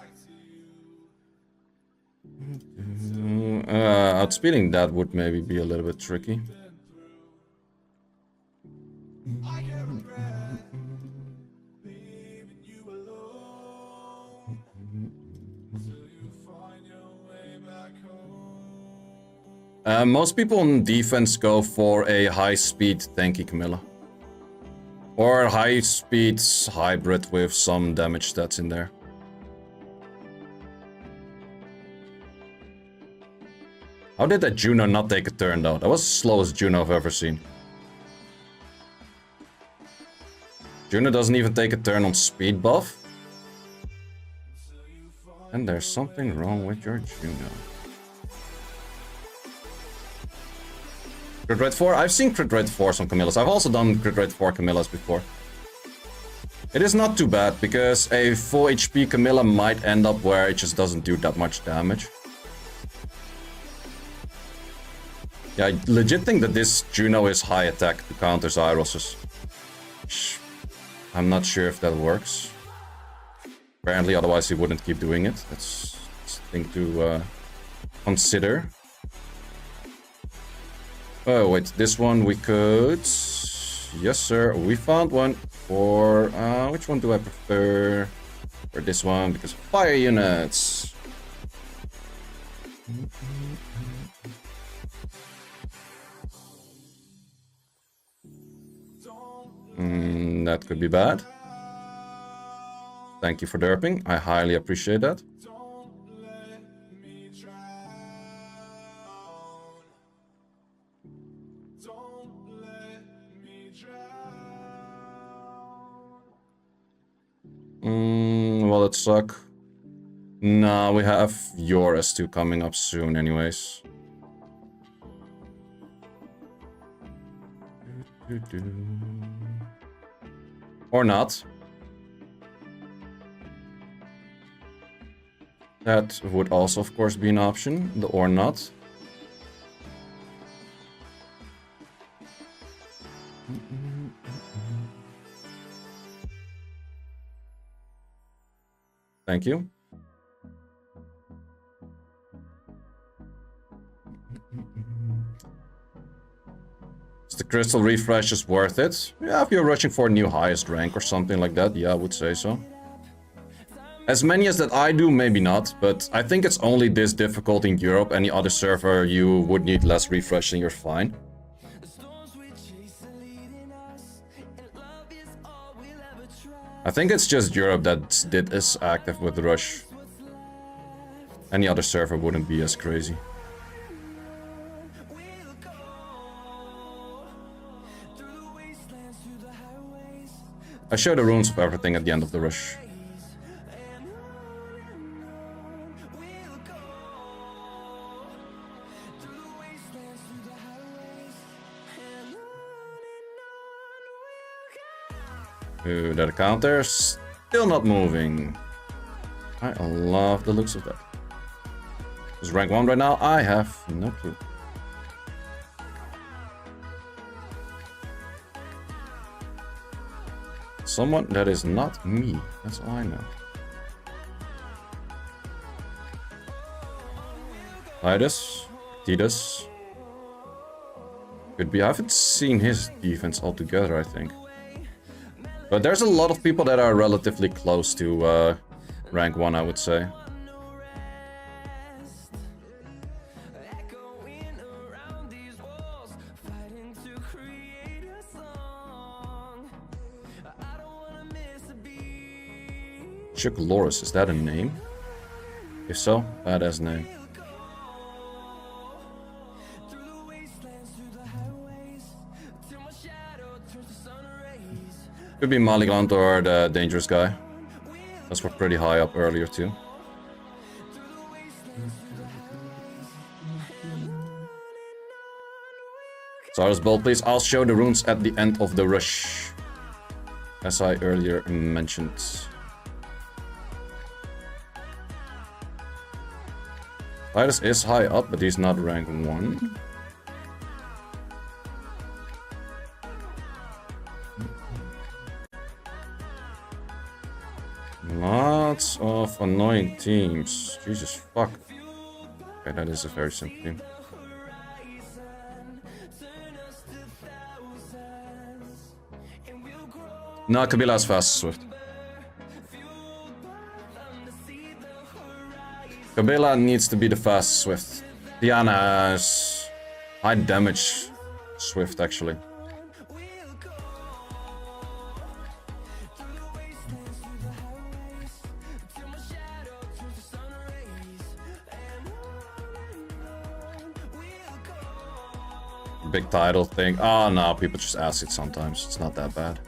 Outspeeding that would maybe be a little bit tricky. Most people in defense go for a high-speed tanky Camilla. Or high-speed hybrid with some damage stats in there. How did that Juno not take a turn though? That was the slowest Juno I've ever seen. Juno doesn't even take a turn on speed buff. And there's something wrong with your Juno. Crit rate 4? I've seen crit rate 4s on Camillas. I've also done crit rate 4 Camillas before. It is not too bad, because a full HP Camilla might end up where it just doesn't do that much damage. Yeah, I legit think that this Juno is high attack to counter Zaiross's. I'm not sure if that works. Apparently, otherwise he wouldn't keep doing it. That's a thing to consider. Oh, wait, this one we could... Yes, sir, we found one for... which one do I prefer? For this one, because of fire units. That could be bad. Thank you for derping. I highly appreciate that. Well, it suck. Nah, we have your S2 coming up soon anyways. Or not. That would also, of course, be an option. The or not. Thank you. Is the crystal refresh is worth it? Yeah, if you're rushing for a new highest rank or something like that, yeah, I would say so. As many as that I do, maybe not, but I think it's only this difficult in Europe. Any other server, you would need less refresh and you're fine. I think it's just Europe that is active with Rush. Any other server wouldn't be as crazy. I show the runes of everything at the end of the Rush. Ooh, that counter still not moving. I love the looks of that. Is rank 1 right now? I have no clue. Someone that is not me. That's all I know. Titus. Could be. I haven't seen his defense altogether, I think. But there's a lot of people that are relatively close to rank 1, I would say. Chuck Loris, is that a name? If so, badass name. Could be Maligant or the dangerous guy. Those were pretty high up earlier too. Zaiross build, please. I'll show the runes at the end of the rush, as I earlier mentioned. Titus is high up, but he's not rank 1. Lots of annoying teams. Jesus fuck. Okay, that is a very simple team. No, Kabila's fast Swift. Kabila needs to be the fast Swift. Diana is high damage Swift, actually. Big title thing. Oh no, people just ask it sometimes. It's not that bad.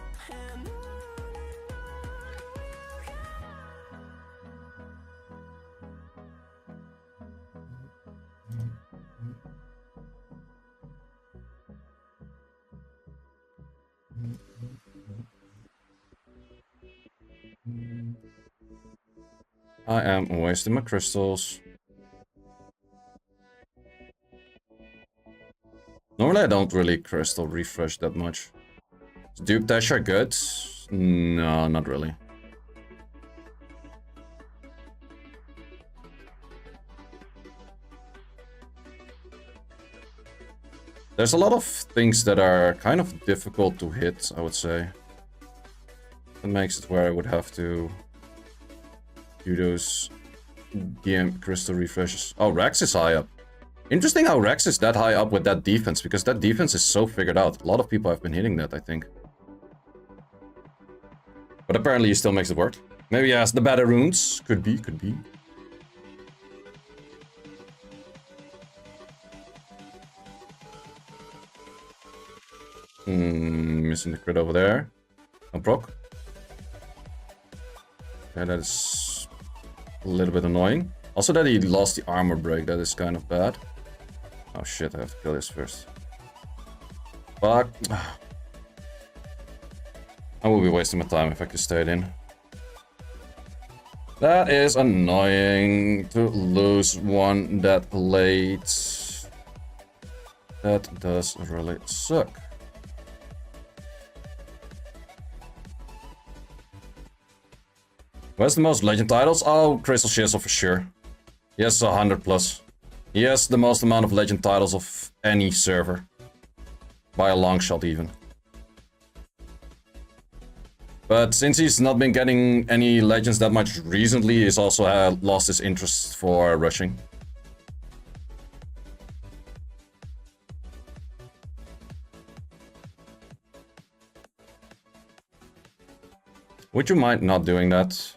I am wasting my crystals. Normally I don't really crystal refresh that much. Is Duke Dasher good? No, not really. There's a lot of things that are kind of difficult to hit, I would say. That makes it where I would have to do those DM crystal refreshes. Oh, Rex is high up. Interesting how Rex is that high up with that defense, because that defense is so figured out. A lot of people have been hitting that, I think. But apparently he still makes it work. Maybe he has the better runes. Could be, could be. Missing the crit over there. No proc. Yeah, that is a little bit annoying. Also that he lost the armor break, that is kind of bad. Oh shit, I have to kill this first. Fuck. I will be wasting my time if I could stay it in. That is annoying to lose one that late. That does really suck. Who has the most legend titles? Oh, Crystal Shizzle for sure. He has 100 plus. He has the most amount of legend titles of any server. By a long shot even. But since he's not been getting any legends that much recently, he's also lost his interest for rushing. Would you mind not doing that?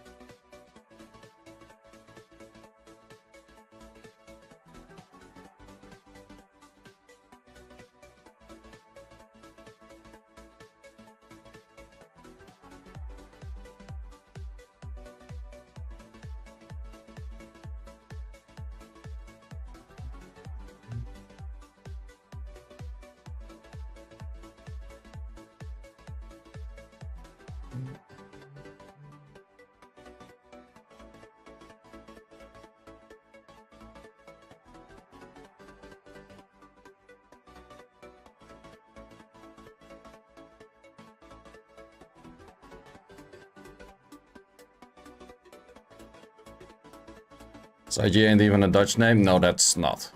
Saiji ain't even a Dutch name? No, that's not.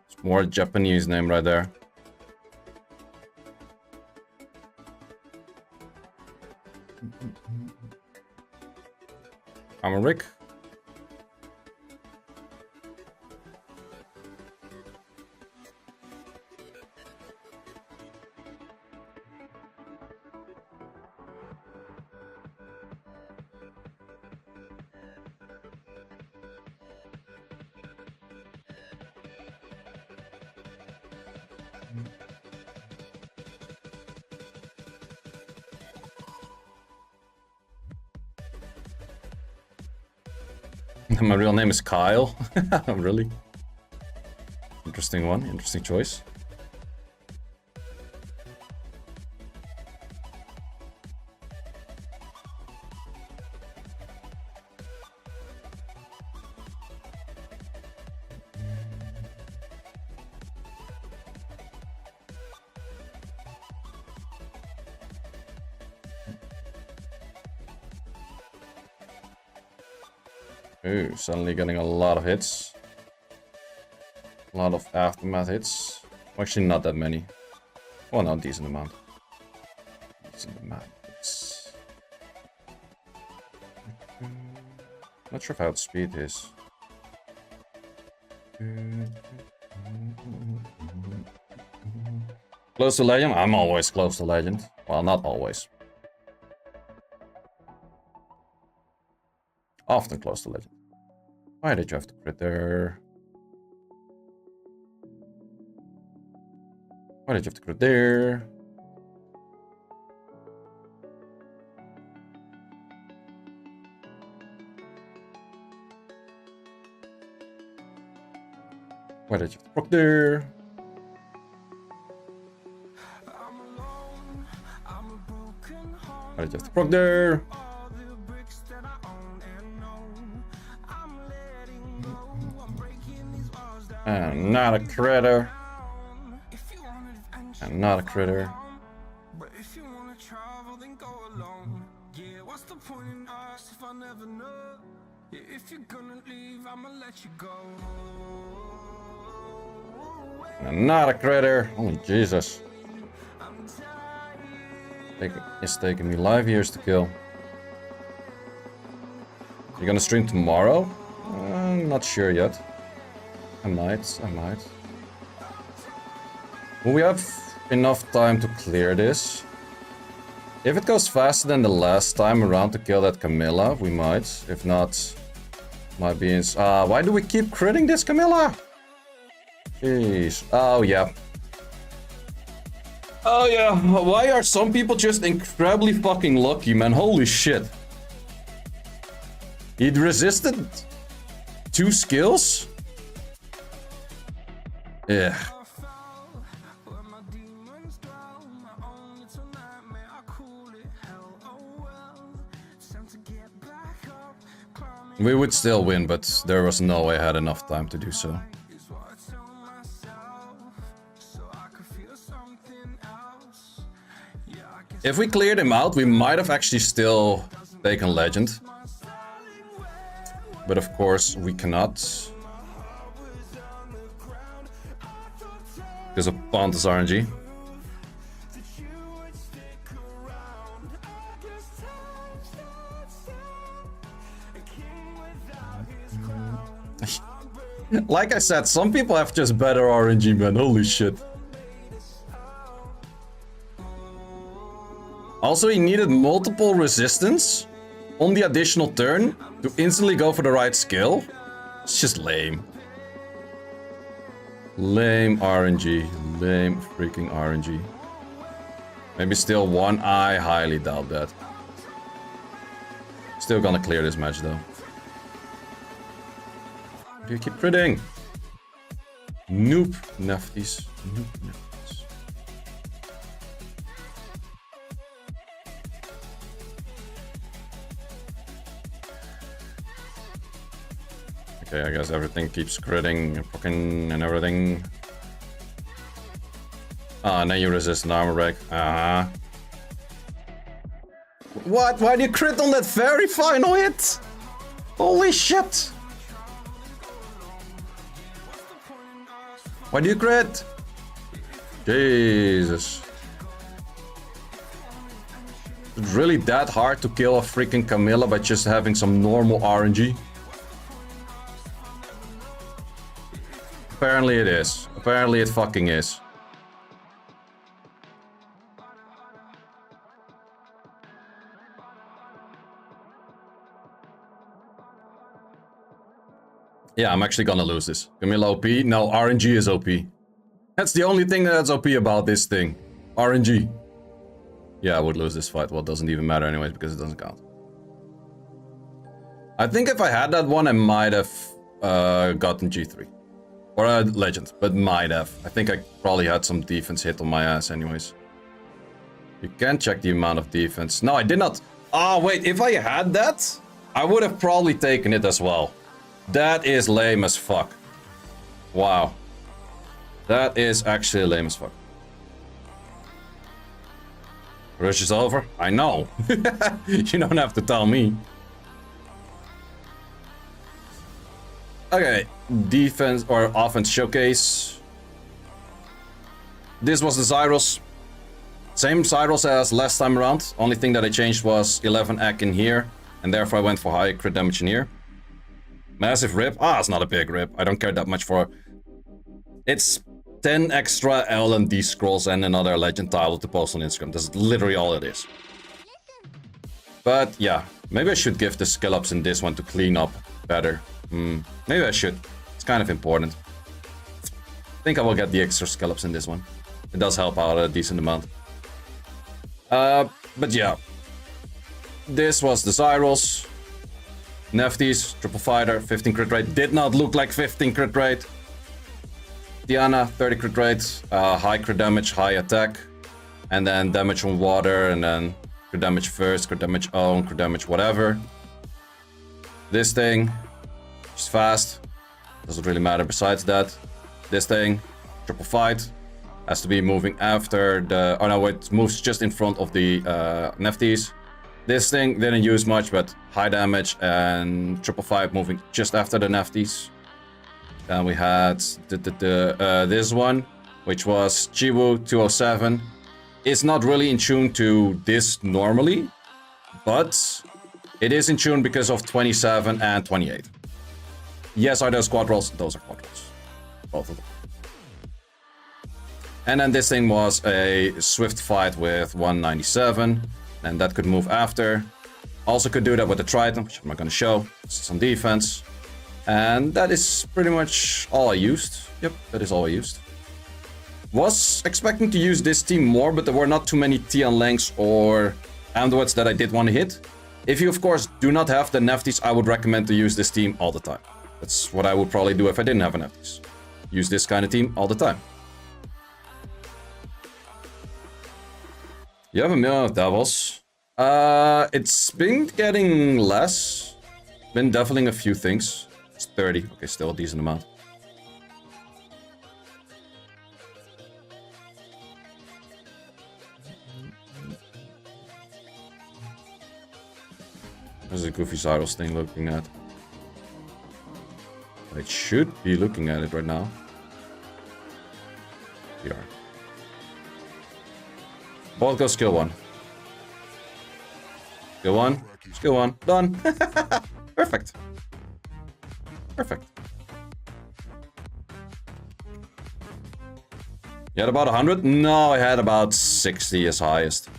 It's more a Japanese name right there. I'm a Rick. My real name is Kyle. Really? Interesting one, interesting choice. Ooh, suddenly getting a lot of hits. A lot of aftermath hits. Actually, not that many. Well, no, decent amount. Decent amount. It's... Not sure if I outspeed this. Close to legend? I'm always close to legend. Well, not always. Often close to legend. Why did you have to crit there? Why did you have to crit there? Why did you have to proc there? Why did you have to proc there? And not a critter. And not a critter. But if you wanna travel, then go alone. Yeah, what's the point in us if I never know? Yeah, if you're gonna leave, I'ma let you go. And not a critter. Oh Jesus. It's taking me 5 years to kill. You're gonna stream tomorrow? I'm not sure yet. I might. Will we have enough time to clear this? If it goes faster than the last time around to kill that Camilla, we might. If not, might be... why do we keep critting this Camilla? Jeez. Oh, yeah. Oh yeah, why are some people just incredibly fucking lucky, man? Holy shit. He'd resisted 2 skills? Yeah. We would still win, but there was no way I had enough time to do so. If we cleared him out, we might have actually still taken Legend. But of course, we cannot. Because of Pontus RNG. Like I said, some people have just better RNG, man. Holy shit. Also, he needed multiple resistance on the additional turn to instantly go for the right skill. It's just lame. Lame RNG. Lame freaking RNG. Maybe still one. I highly doubt that. Still gonna clear this match though. Do you keep critting? Nope, nafties. Nope, nafties. Okay, I guess everything keeps critting and fucking and everything. Ah, now you resist an armor break. What? Why do you crit on that very final hit? Holy shit! Why do you crit? Jesus. It's really that hard to kill a freaking Camilla by just having some normal RNG? Apparently it is. Apparently it fucking is. Yeah, I'm actually gonna lose this. Camilla OP? No, RNG is OP. That's the only thing that's OP about this thing. RNG. Yeah, I would lose this fight. Well, it doesn't even matter anyways because it doesn't count. I think if I had that one, I might have gotten G3. Or a Legend, but might have. I think I probably had some defense hit on my ass anyways. You can check the amount of defense. No, I did not. Ah, wait, if I had that, I would have probably taken it as well. That is lame as fuck. Wow. That is actually lame as fuck. Rush is over? I know. You don't have to tell me. Okay, defense or offense showcase. This was the Zaiross. Same Zaiross as last time around. Only thing that I changed was 11 AC in here, and therefore I went for high crit damage in here. Massive rip. Ah, it's not a big rip. I don't care that much for. It's 10 extra L and D scrolls and another legend title to post on Instagram. That's literally all it is. But yeah, maybe I should give the skill ups in this one to clean up better. Maybe I should. It's kind of important. I think I will get the extra skill ups in this one. It does help out a decent amount. But yeah. This was the Zaiross. Nefties, triple fighter, 15 crit rate. Did not look like 15 crit rate. Diana, 30 crit rate, high crit damage, high attack. And then damage on water, and then crit damage first, crit damage own, crit damage whatever. This thing, just fast. Doesn't really matter besides that. This thing, triple fight. Has to be moving after the... Oh no, it moves just in front of the Nefties. This thing didn't use much, but high damage and triple fight moving just after the Nefties. Then we had this one, which was Chiwu 207. It's not really in tune to this normally, but it is in tune because of 27 and 28. Yes, are those quad rolls? Those are quad rolls. Both of them. And then this thing was a swift fight with 197. And that could move after. Also could do that with the Triton, which I'm not going to show. Some defense. And that is pretty much all I used. Yep, that is all I used. Was expecting to use this team more, but there were not too many Tian Langs or Androids that I did want to hit. If you, of course, do not have the Nefties, I would recommend to use this team all the time. That's what I would probably do if I didn't have a Nefties. Use this kind of team all the time. You have a million of Devils. It's been getting less. Been defiling a few things. It's 30. Okay, still a decent amount. There's a goofy Zaiross thing looking at. I should be looking at it right now. We are. Both go skill 1. Skill 1. Skill 1. Done. Perfect. Perfect. You had about 100? No, I had about 60 as highest.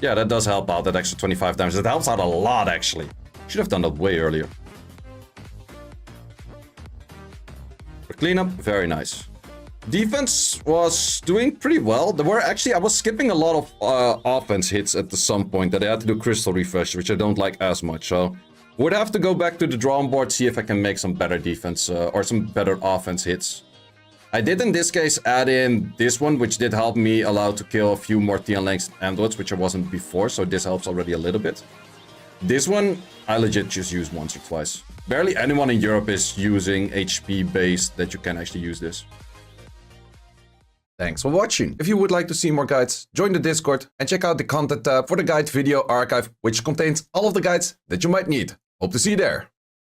Yeah, that does help out, that extra 25 damage. That helps out a lot, actually. Should have done that way earlier. For cleanup, very nice. Defense was doing pretty well. There were actually, I was skipping a lot of offense hits at some point that I had to do crystal refresh, which I don't like as much. So would have to go back to the drawing board, see if I can make some better defense or some better offense hits. I did in this case add in this one, which did help me allow to kill a few more Tian Langs and Androids, which I wasn't before, so this helps already a little bit. This one, I legit just use once or twice. Barely anyone in Europe is using HP based that you can actually use this. Thanks for watching. If you would like to see more guides, join the Discord and check out the content tab for the guide video archive, which contains all of the guides that you might need. Hope to see you there.